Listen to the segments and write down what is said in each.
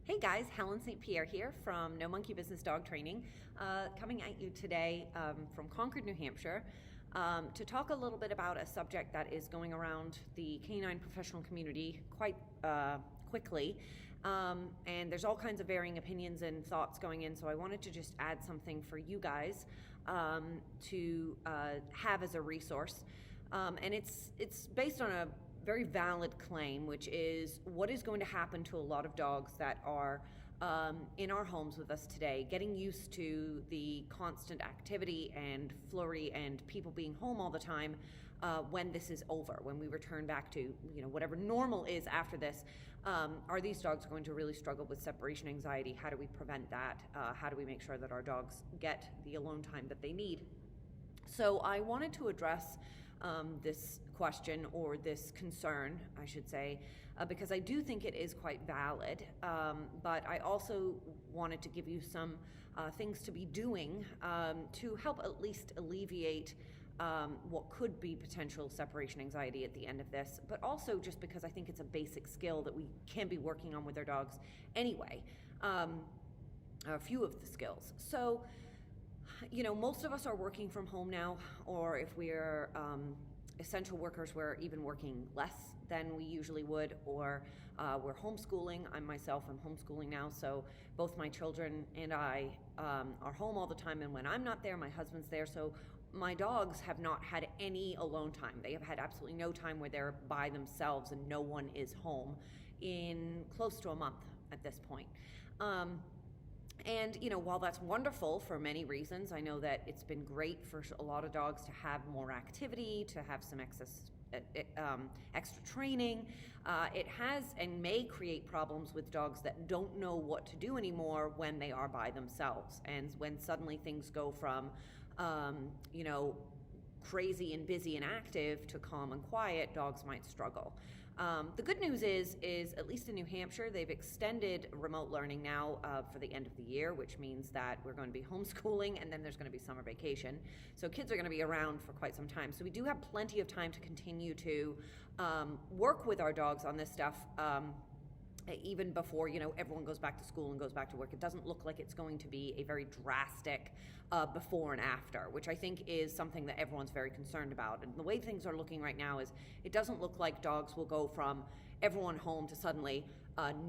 Hey guys, Helen St. Pierre here from No Monkey Business Dog Training, coming at you today from Concord, New Hampshire, to talk a little bit about a subject that is going around the canine professional community quite quickly, and there's all kinds of varying opinions and thoughts going in, so I wanted to just add something for you guys to have as a resource, and it's based on a very valid claim, which is what is going to happen to a lot of dogs that are in our homes with us today, getting used to the constant activity and flurry and people being home all the time when this is over, when we return back to whatever normal is after this. Are these dogs going to really struggle with separation anxiety? How do we prevent that? How do we make sure that our dogs get the alone time that they need? So I wanted to address this question, or this concern, I should say, because I do think it is quite valid, but I also wanted to give you some things to be doing to help at least alleviate what could be potential separation anxiety at the end of this, but also just because I think it's a basic skill that we can be working on with our dogs anyway, a few of the skills. So most of us are working from home now, or if we're essential workers, we're even working less than we usually would, or we're homeschooling. I'm homeschooling now, so both my children and I are home all the time, and when I'm not there, my husband's there, so my dogs have not had any alone time. They have had absolutely no time where they're by themselves and no one is home in close to a month at this point. And while that's wonderful for many reasons, I know that it's been great for a lot of dogs to have more activity, to have some extra training. It has and may create problems with dogs that don't know what to do anymore when they are by themselves, and when suddenly things go from crazy and busy and active to calm and quiet, dogs might struggle. The good news is at least in New Hampshire, they've extended remote learning now for the end of the year, which means that we're going to be homeschooling, and then there's going to be summer vacation. So kids are going to be around for quite some time. So we do have plenty of time to continue to work with our dogs on this stuff, even before everyone goes back to school and goes back to work. It doesn't look like it's going to be a very drastic before and after, which I think is something that everyone's very concerned about. And the way things are looking right now is it doesn't look like dogs will go from everyone home to suddenly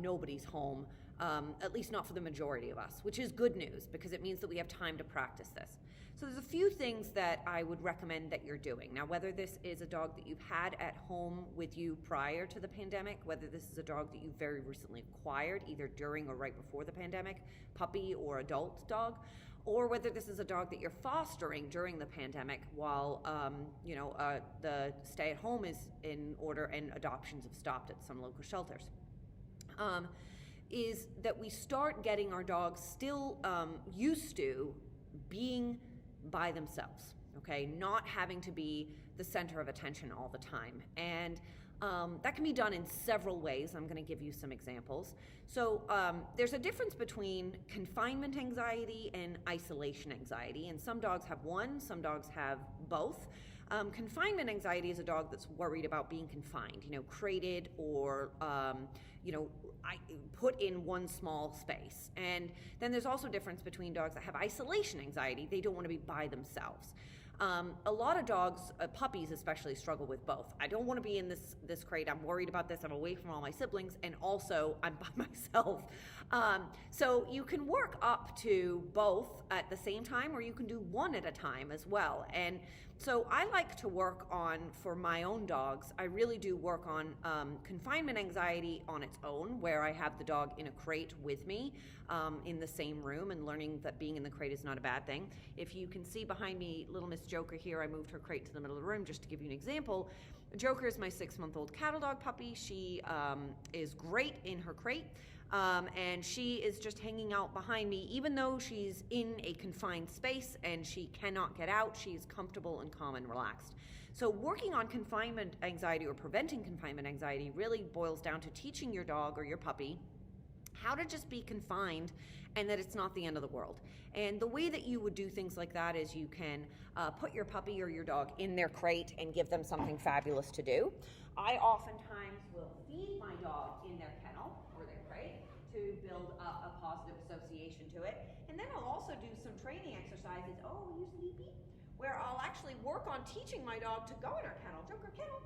nobody's home, at least not for the majority of us, which is good news because it means that we have time to practice this. So there's a few things that I would recommend that you're doing. Now, whether this is a dog that you've had at home with you prior to the pandemic, whether this is a dog that you very recently acquired, either during or right before the pandemic, puppy or adult dog, or whether this is a dog that you're fostering during the pandemic while the stay at home is in order and adoptions have stopped at some local shelters, is that we start getting our dogs still used to being by themselves, okay? Not having to be the center of attention all the time. And that can be done in several ways. I'm going to give you some examples. So there's a difference between confinement anxiety and isolation anxiety. And some dogs have one, some dogs have both. Confinement anxiety is a dog that's worried about being confined, crated or, put in one small space. And then there's also a difference between dogs that have isolation anxiety. They don't want to be by themselves. A lot of dogs, puppies especially, struggle with both. I don't want to be in this crate. I'm worried about this. I'm away from all my siblings, and also I'm by myself. So you can work up to both at the same time, or you can do one at a time as well. And so I like to work on, for my own dogs, I really do work on confinement anxiety on its own, where I have the dog in a crate with me in the same room, and learning that being in the crate is not a bad thing. If you can see behind me, little Miss Joker here, I moved her crate to the middle of the room just to give you an example. Joker is my 6-month-old cattle dog puppy. She is great in her crate, and she is just hanging out behind me. Even though she's in a confined space and she cannot get out, she's comfortable and calm and relaxed. So working on confinement anxiety, or preventing confinement anxiety, really boils down to teaching your dog or your puppy how to just be confined, and that it's not the end of the world. And the way that you would do things like that is you can put your puppy or your dog in their crate and give them something fabulous to do. I oftentimes will feed my dog in their kennel or their crate. to build up a positive association to it. And then I'll also do some training exercises. Oh, are you sleepy? Where I'll actually work on teaching my dog to go in her kennel, Joker kennel.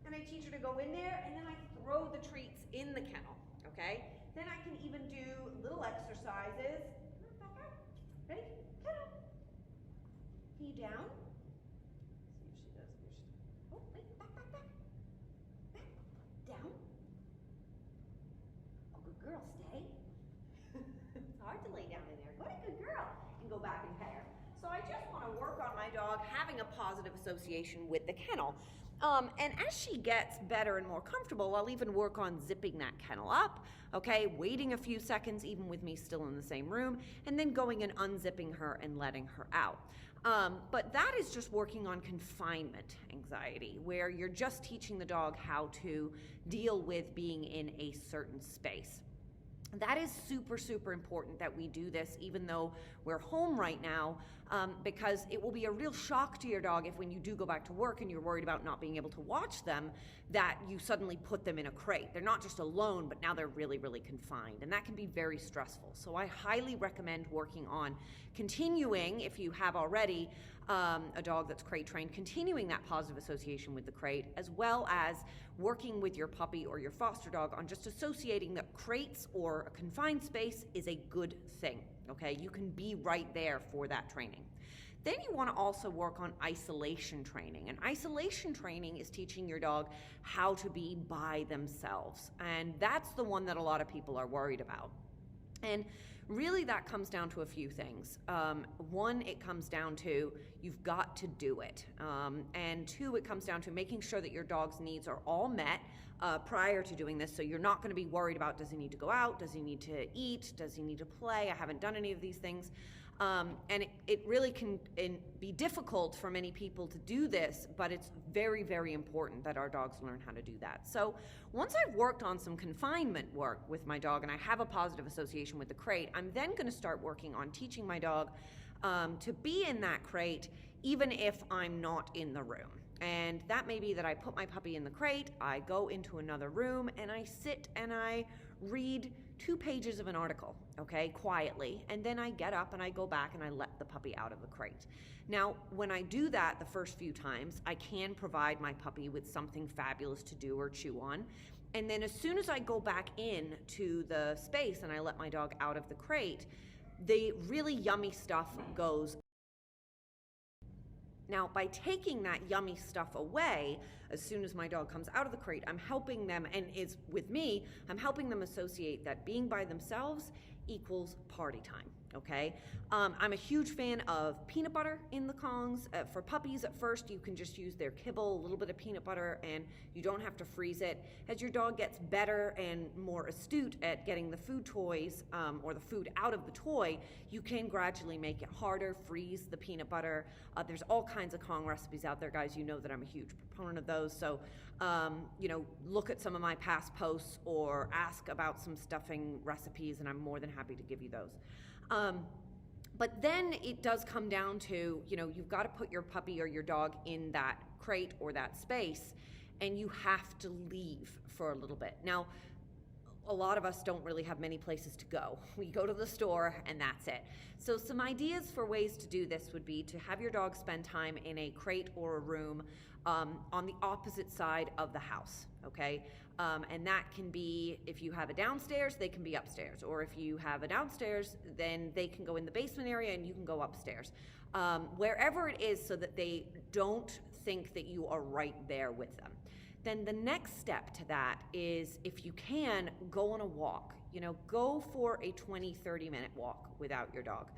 And I teach her to go in there, and then I throw the treats in the kennel, okay? Then I can even do little exercises. Back up. Ready? Kennel. Knee down. See if she does. Oh, wait, back. Back. Down. Oh, good girl, stay. It's hard to lay down in there. What a good girl. And go back and pet her. So I just want to work on my dog having a positive association with the kennel. And as she gets better and more comfortable, I'll even work on zipping that kennel up, okay, waiting a few seconds, even with me still in the same room, and then going and unzipping her and letting her out. But that is just working on confinement anxiety, where you're just teaching the dog how to deal with being in a certain space. That is super, super important that we do this even though we're home right now, because it will be a real shock to your dog if when you do go back to work and you're worried about not being able to watch them, that you suddenly put them in a crate. They're not just alone, but now they're really, really confined, and that can be very stressful. So I highly recommend working on continuing, if you have already a dog that's crate trained, continuing that positive association with the crate, as well as working with your puppy or your foster dog on just associating that crates or a confined space is a good thing, okay? You can be right there for that training. Then you want to also work on isolation training. And isolation training is teaching your dog how to be by themselves. And that's the one that a lot of people are worried about. And really that comes down to a few things. One, it comes down to you've got to do it. And two, it comes down to making sure that your dog's needs are all met prior to doing this. So you're not going to be worried about, does he need to go out? Does he need to eat? Does he need to play? I haven't done any of these things. And it really can be difficult for many people to do this, but it's very, very important that our dogs learn how to do that. So once I've worked on some confinement work with my dog and I have a positive association with the crate, I'm then going to start working on teaching my dog to be in that crate even if I'm not in the room. And that may be that I put my puppy in the crate, I go into another room, and I sit and I read 2 pages of an article, okay, quietly, and then I get up and I go back and I let the puppy out of the crate. Now, when I do that the first few times, I can provide my puppy with something fabulous to do or chew on, and then as soon as I go back in to the space and I let my dog out of the crate, the really yummy stuff goes. Now, by taking that yummy stuff away, as soon as my dog comes out of the crate, I'm helping them, and is with me, I'm helping them associate that being by themselves equals party time, okay? I'm a huge fan of peanut butter in the Kongs. For puppies at first, you can just use their kibble, a little bit of peanut butter, and you don't have to freeze it. As your dog gets better and more astute at getting the food toys or the food out of the toy, you can gradually make it harder, freeze the peanut butter. There's all kinds of Kong recipes out there, guys. You know that I'm a huge proponent of those. So, look at some of my past posts or ask about some stuffing recipes, and I'm more than happy to give you those. But then it does come down to, you've got to put your puppy or your dog in that crate or that space, and you have to leave for a little bit. Now, a lot of us don't really have many places to go. We go to the store and that's it. So some ideas for ways to do this would be to have your dog spend time in a crate or a room on the opposite side of the house, okay? And that can be, if you have a downstairs, they can be upstairs. Or if you have a downstairs, then they can go in the basement area and you can go upstairs. Wherever it is, so that they don't think that you are right there with them. Then the next step to that is, if you can, go on a walk. Go for a 20-30 minute walk without your dog.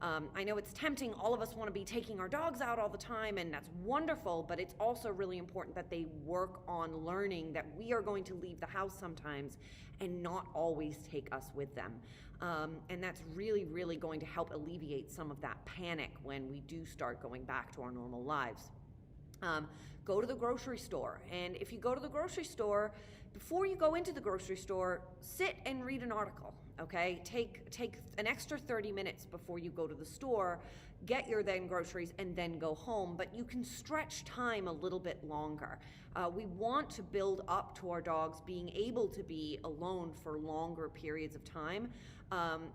I know it's tempting. All of us want to be taking our dogs out all the time, and that's wonderful, but it's also really important that they work on learning that we are going to leave the house sometimes and not always take us with them. And that's really, really going to help alleviate some of that panic when we do start going back to our normal lives. Go to the grocery store, and if you go to the grocery store, before you go into the grocery store, sit and read an article. okay? Take an extra 30 minutes before you go to the store, get your then groceries, and then go home, but you can stretch time a little bit longer. We want to build up to our dogs being able to be alone for longer periods of time.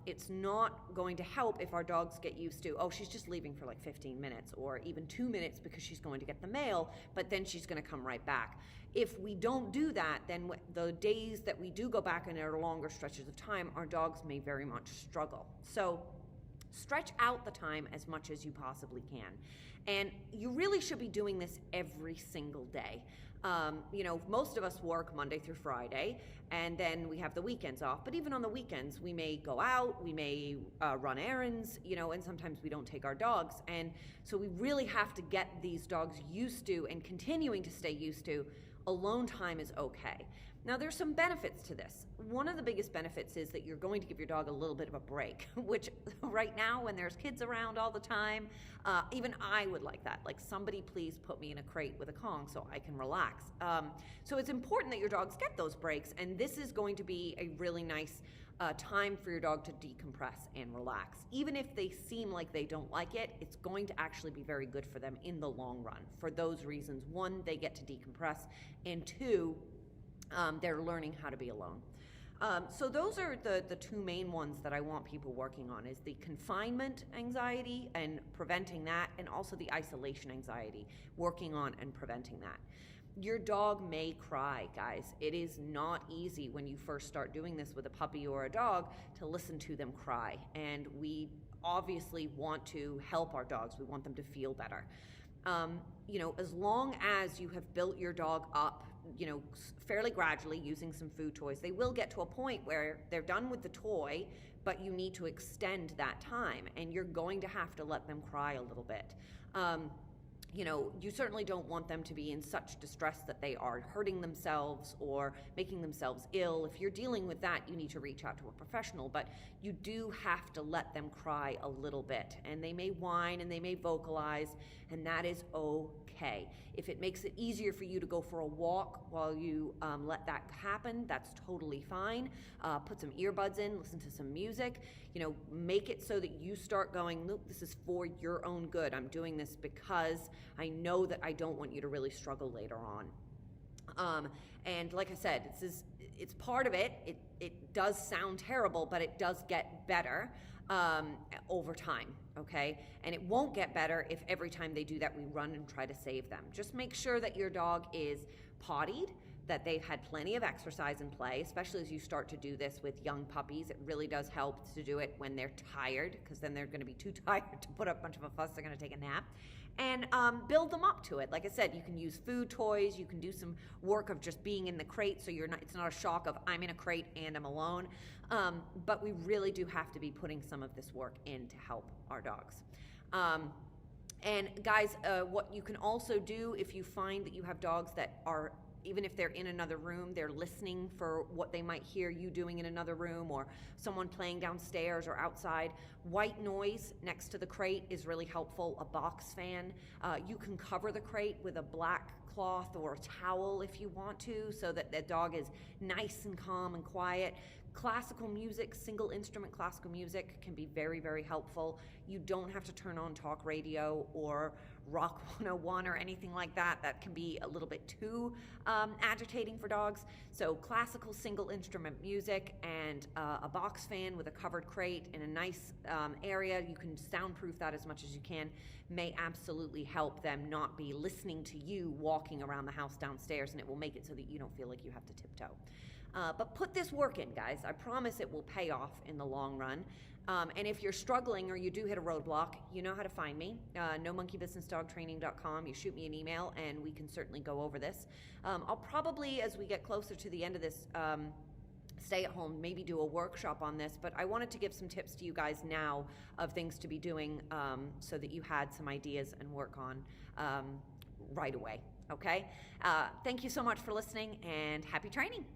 It's not going to help if our dogs get used to, oh, she's just leaving for like 15 minutes or even 2 minutes because she's going to get the mail, but then she's going to come right back. If we don't do that, then the days that we do go back and there are longer stretches of time, our dogs may very much struggle. So stretch out the time as much as you possibly can. And you really should be doing this every single day. Most of us work Monday through Friday, and then we have the weekends off. But even on the weekends, we may go out, we may run errands, and sometimes we don't take our dogs. And so we really have to get these dogs used to and continuing to stay used to alone time is okay. Now, there's some benefits to this. One of the biggest benefits is that you're going to give your dog a little bit of a break, which right now when there's kids around all the time, even I would like that. Like, somebody please put me in a crate with a Kong so I can relax. So it's important that your dogs get those breaks, and this is going to be a really nice time for your dog to decompress and relax. Even if they seem like they don't like it, it's going to actually be very good for them in the long run. For those reasons, one, they get to decompress, and two, they're learning how to be alone. So those are the two main ones that I want people working on, is the confinement anxiety and preventing that, and also the isolation anxiety, working on and preventing that. Your dog may cry, guys. It is not easy when you first start doing this with a puppy or a dog to listen to them cry. And we obviously want to help our dogs. We want them to feel better. As long as you have built your dog up, fairly gradually using some food toys, they will get to a point where they're done with the toy, but you need to extend that time, and you're going to have to let them cry a little bit. You certainly don't want them to be in such distress that they are hurting themselves or making themselves ill. If you're dealing with that, you need to reach out to a professional, but you do have to let them cry a little bit, and they may whine and they may vocalize, and that is okay. If it makes it easier for you to go for a walk while you let that happen, that's totally fine. Put some earbuds in, listen to some music, make it so that you start going, look, this is for your own good. I'm doing this because I know that I don't want you to really struggle later on. And like I said, it's part of it. It does sound terrible, but it does get better over time, okay? And it won't get better if every time they do that, we run and try to save them. Just make sure that your dog is pottied, that they've had plenty of exercise and play, especially as you start to do this with young puppies. It really does help to do it when they're tired, because then they're going to be too tired to put up a bunch of a fuss. They're going to take a nap. And build them up to it. Like I said, you can use food toys. You can do some work of just being in the crate, so it's not a shock of I'm in a crate and I'm alone. But we really do have to be putting some of this work in to help our dogs. And guys, what you can also do if you find that you have dogs that are, even if they're in another room, they're listening for what they might hear you doing in another room, or someone playing downstairs or outside. White noise next to the crate is really helpful. A box fan. You can cover the crate with a black cloth or a towel if you want to, so that the dog is nice and calm and quiet. Classical music, single instrument classical music can be very, very helpful. You don't have to turn on talk radio or Rock 101 or anything like that. That can be a little bit too agitating for dogs. So classical single instrument music and a box fan with a covered crate in a nice area, you can soundproof that as much as you can, may absolutely help them not be listening to you walking around the house downstairs, and it will make it so that you don't feel like you have to tiptoe. But put this work in, guys. I promise it will pay off in the long run. And if you're struggling or you do hit a roadblock, you know how to find me. nomonkeybusinessdogtraining.com. You shoot me an email and we can certainly go over this. I'll probably, as we get closer to the end of this stay at home, maybe do a workshop on this, but I wanted to give some tips to you guys now of things to be doing so that you had some ideas and work on right away. Okay? Thank you so much for listening, and happy training.